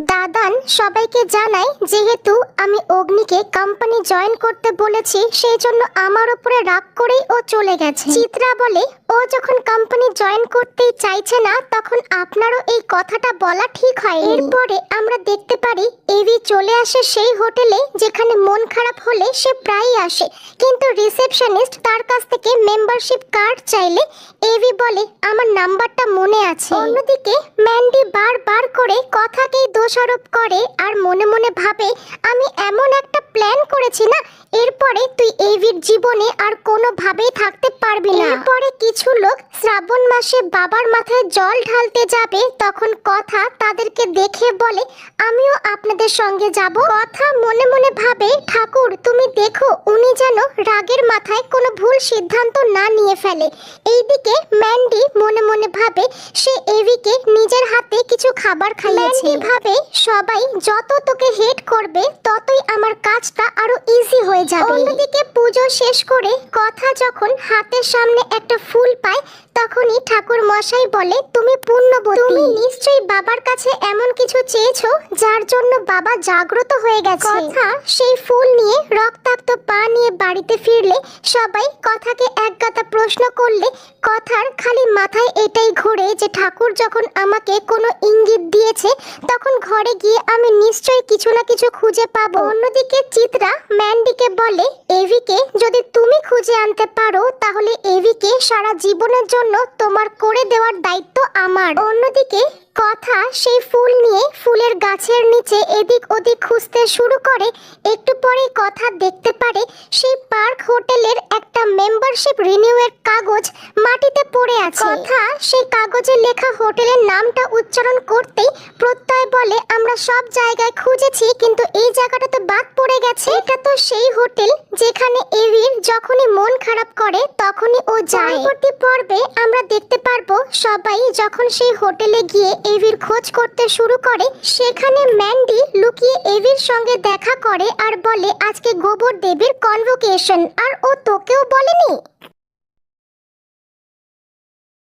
দাদান সবাইকে জানাই যেহেতু আমি অগ্নিকে কোম্পানি জয়েন করতে বলেছি সেই জন্য আমার উপরে রাগ করেই ও চলে গেছে। চিত্রা বলে ও যখন কোম্পানি জয়েন করতেই চাইছে না তখন আপনারও এই কথাটা বলা ঠিক হয়। এরপরে আমরা দেখতে পারি এভি চলে আসে সেই হোটেলে যেখানে মন খারাপ হলে সে প্রায়ই আসে, কিন্তু রিসেপশনিস্ট তার কাছ থেকে মেম্বারশিপ কার্ড চাইলে এভি বলে আমার নাম্বারটা মনে আছে। অন্যদিকে ম্যান্ডি বারবার করে কথাকেই দোষারোপ করে আর মনে মনে ভাবে আমি এমন একটা প্ল্যান করেছি না, এরপরে তুই এভির জীবনে আর কোনোভাবেই থাকতে পারবি না। এরপরে কিছু লোক শ্রাবণ মাসে বাবার মাথায় জল ঢালতে যাবে, তখন কথা তাদেরকে দেখে বলে আমিও আপনাদের সঙ্গে যাব। কথা মনে মনে ভাবে ঠাকুর তুমি দেখো উনি যেন রাগের মাথায় কোনো ভুল সিদ্ধান্ত না নিয়ে ফেলে। এইদিকে ম্যান্ডি মনে মনে ভাবে সে এভিকে নিজের হাতে কিছু খাবার খাইয়েছে। ম্যান্ডি ভাবে সবাই যত তোকে হেট করবে ততই আমার কাজটা আরো ইজি হয়ে যাবে। অন্যদিকে পুজো শেষ করে কথা যখন হাতের সামনে একটা ফুল পায় তখনই ঠাকুর মশাই বলে তুমি পুণ্যবতী, তুমি নিশ্চয়ই বাবার কাছে এমন কিছু চেয়েছো যার জন্য বাবা জাগ্রত হয়ে গেছে। কথা সেই ফুল নিয়ে রক্তাক্ত পা নিয়ে বাড়িতে ফিরলে সবাই কথাকে একগাদা প্রশ্ন করলে কথার খালি মাথায় এটাই ঘোরে যে ঠাকুর যখন আমাকে কোনো ইঙ্গিত দিয়েছে তখন ঘরে গিয়ে আমি নিশ্চয়ই কিছু না কিছু খুঁজে পাবো। অন্যদিকে চিত্রা ম্যান্ডিকে বলে এভিকে যদি তুমি খুঁজে আনতে পারো তাহলে এভিকে সারা জীবনের জন্য তোমার করে দেওয়ার দায়িত্ব আমার। অন্যদিকে কথা সেই ফুল নিয়ে ফুলের গাছের নিচে এদিক ওদিক খুঁজতে শুরু করে। একটু পরে কথা দেখতে পারে সেই পার্ক হোটেলের একটা মেম্বারশিপ রিনিউয়ের কাগজ মাটিতে পড়ে আছে। কথা সেই কাগজে লেখা হোটেলের নামটা উচ্চারণ করতেই প্রত্যয় বলে আমরা সব জায়গায় খুঁজেছি কিন্তু এই জায়গাটা তো বাদ পড়ে গেছে। এটা তো সেই হোটেল যেখানে এভির যখনই মন খারাপ করে তখনই ও যায়। পরবর্তী পর্বে আমরা দেখতে পারবো সবাই যখন সেই হোটেলে গিয়ে এভির খোঁজ করতে শুরু করে সেখানে ম্যান্ডি লুকিয়ে এভির সঙ্গে দেখা করে আর বলে আজকে গোবর দেবীর কনভোকেশন, আর ও তোকেও বলেনি।